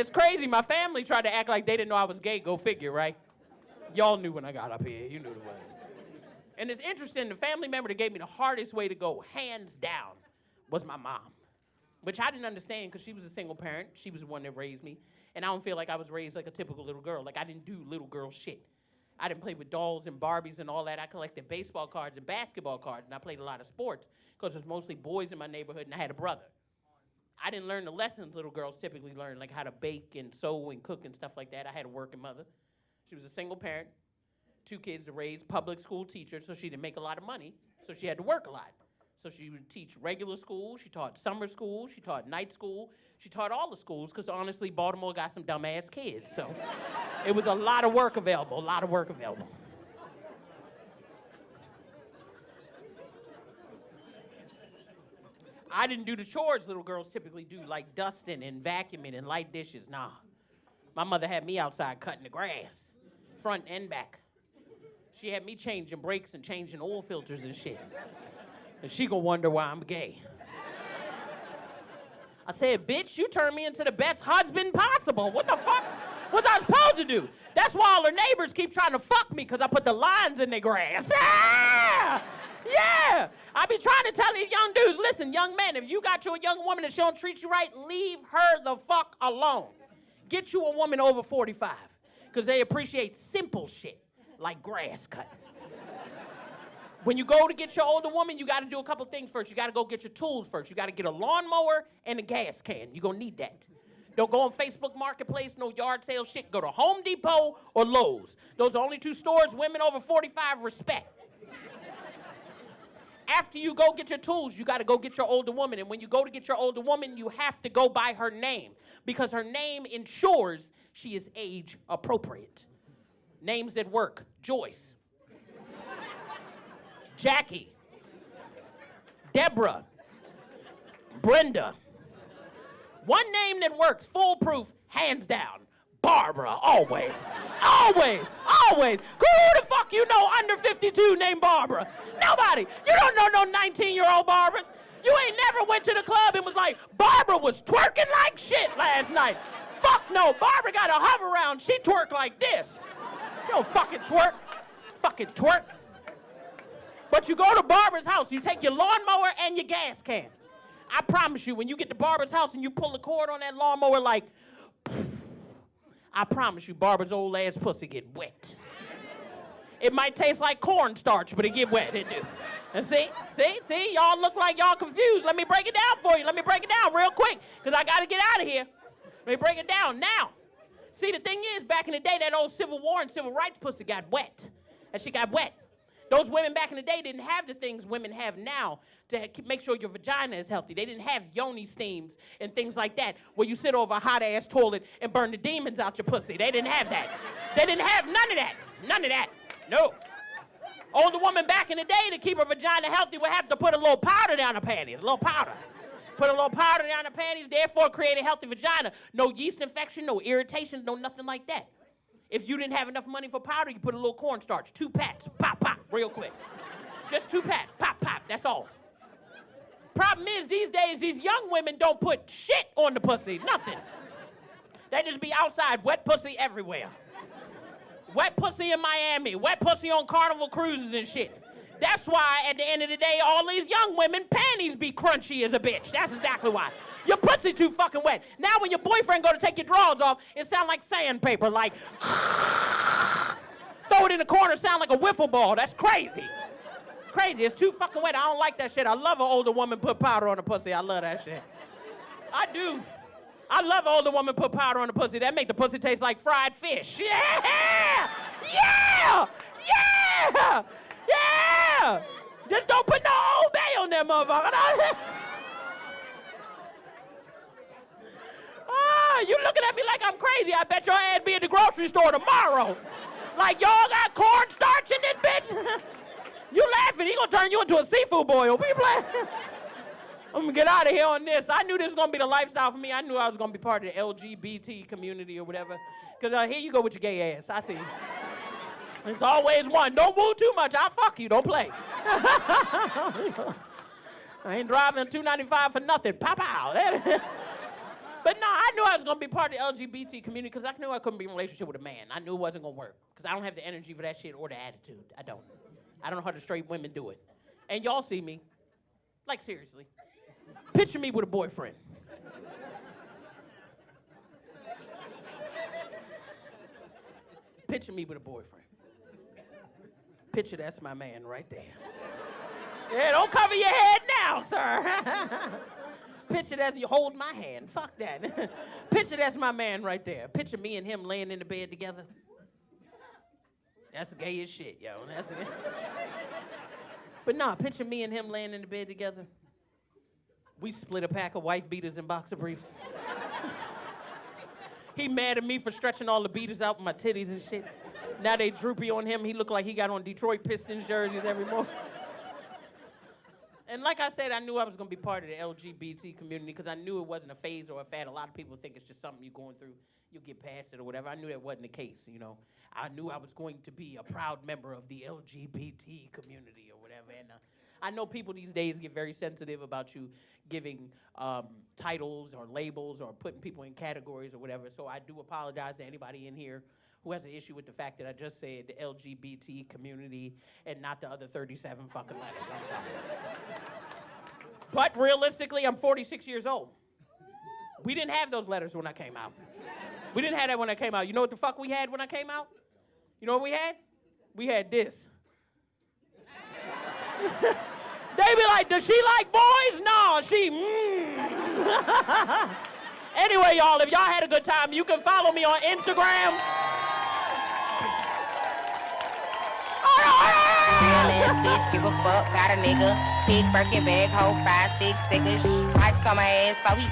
It's crazy. My family tried to act like they didn't know I was gay. Go figure, right? Y'all knew when I got up here. You knew the way. And it's interesting, the family member that gave me the hardest way to go, hands down, was my mom. Which I didn't understand because she was a single parent. She was the one that raised me. And I don't feel like I was raised like a typical little girl. Like, I didn't do little girl shit. I didn't play with dolls and Barbies and all that. I collected baseball cards and basketball cards, and I played a lot of sports because it was mostly boys in my neighborhood, and I had a brother. I didn't learn the lessons little girls typically learn, like how to bake and sew and cook and stuff like that. I had a working mother. She was a single parent, 2 kids to raise, public school teacher, so she didn't make a lot of money, so she had to work a lot. So she would teach regular school, she taught summer school, she taught night school, she taught all the schools, because honestly, Baltimore got some dumbass kids, so it was a lot of work available, a lot of work available. I didn't do the chores little girls typically do, like dusting and vacuuming and light dishes, nah. My mother had me outside cutting the grass, front and back. She had me changing brakes and changing oil filters and shit. And she gonna wonder why I'm gay. I said, bitch, you turned me into the best husband possible. What the fuck was I supposed to do? That's why all her neighbors keep trying to fuck me, because I put the lines in their grass. Ah! Yeah! I be trying to tell these young dudes, listen, young men, if you got you a young woman that she don't treat you right, leave her the fuck alone. Get you a woman over 45, because they appreciate simple shit, like grass cutting. When you go to get your older woman, you got to do a couple things first. You got to go get your tools first. You got to get a lawnmower and a gas can. You're going to need that. Don't go on Facebook Marketplace, no yard sale shit. Go to Home Depot or Lowe's. Those are the only 2 stores women over 45 respect. After you go get your tools, you got to go get your older woman. And when you go to get your older woman, you have to go by her name, because her name ensures she is age appropriate. Names that work: Joyce, Jackie, Deborah, Brenda. One name that works, foolproof, hands down: Barbara. Always, always, always. Who the fuck you know under 52 named Barbara? Nobody. You don't know no 19-year-old Barbara. You ain't never went to the club and was like, Barbara was twerking like shit last night. Fuck no. Barbara got a hover around. She twerk like this. You don't fucking twerk. Fucking twerk. But you go to Barbara's house, you take your lawnmower and your gas can. I promise you, when you get to Barbara's house and you pull the cord on that lawnmower like, I promise you, Barbara's old ass pussy get wet. It might taste like cornstarch, but it get wet, it do. And see, y'all look like y'all confused. Let me break it down for you. Let me break it down real quick, because I got to get out of here. Let me break it down now. See, the thing is, back in the day, that old Civil War and Civil Rights pussy got wet. That shit got wet. Those women back in the day didn't have the things women have now to make sure your vagina is healthy. They didn't have yoni steams and things like that, where you sit over a hot-ass toilet and burn the demons out your pussy. They didn't have that. They didn't have none of that. None of that. No. Older woman back in the day, to keep her vagina healthy, would have to put a little powder down her panties. A little powder. Put a little powder down her panties, therefore create a healthy vagina. No yeast infection, no irritation, no nothing like that. If you didn't have enough money for powder, you put a little cornstarch, 2 pats, pop, pop, real quick. Just 2 pats, pop, pop, that's all. Problem is, these days, these young women don't put shit on the pussy, nothing. They just be outside, wet pussy everywhere. Wet pussy in Miami, wet pussy on Carnival cruises and shit. That's why, at the end of the day, all these young women, panties be crunchy as a bitch. That's exactly why. Your pussy too fucking wet. Now when your boyfriend go to take your drawers off, it sound like sandpaper, like throw it in the corner, sound like a wiffle ball. That's crazy. Crazy, it's too fucking wet. I don't like that shit. I love an older woman put powder on her pussy. I love that shit. I do. I love an older woman put powder on the pussy. That make the pussy taste like fried fish. Yeah! Yeah! Yeah! Yeah! Just don't put no Old Bay on that motherfucker. You looking at me like I'm crazy. I bet your ass be at the grocery store tomorrow. Like, y'all got cornstarch in this bitch? You laughing, he gonna turn you into a seafood boil. Be playing. I'm gonna get out of here on this. I knew this was gonna be the lifestyle for me. I knew I was gonna be part of the LGBT community or whatever. Because here you go with your gay ass. I see. It's always one. Don't move too much. I'll fuck you. Don't play. I ain't driving 295 for nothing. Pop out. But no, I knew I I was going to be part of the LGBT community because I knew I couldn't be in a relationship with a man. I knew it wasn't going to work because I don't have the energy for that shit or the attitude. I don't know how the straight women do it. And y'all see me. Like, seriously. Picture me with a boyfriend. Picture me with a boyfriend. Picture that's my man right there. Yeah, don't cover your head now, sir. Picture that you hold my hand. Fuck that. Picture that's my man right there. Picture me and him laying in the bed together. That's gay as shit, yo. But nah, picture me and him laying in the bed together. We split a pack of wife beaters and boxer briefs. He mad at me for stretching all the beaters out with my titties and shit. Now they droopy on him. He look like he got on Detroit Pistons jerseys every morning. And like I said, I knew I was going to be part of the LGBT community because I knew it wasn't a phase or a fad. A lot of people think it's just something you're going through. You'll get past it or whatever. I knew that wasn't the case, you know. I knew I was going to be a proud member of the LGBT community or whatever. And I know people these days get very sensitive about you giving titles or labels or putting people in categories or whatever. So I do apologize to anybody in here who has an issue with the fact that I just said the LGBT community and not the other 37 fucking letters. I'm sorry. But realistically, I'm 46 years old. We didn't have those letters when I came out. We didn't have that when I came out. You know what the fuck we had when I came out? You know what we had? We had this. They be like, does she like boys? No, she, Anyway, y'all, if y'all had a good time, you can follow me on Instagram. Real ass bitch, give a fuck about a nigga. Big Birkin bag, hold 5, 6 figures. Stripes on my ass, so he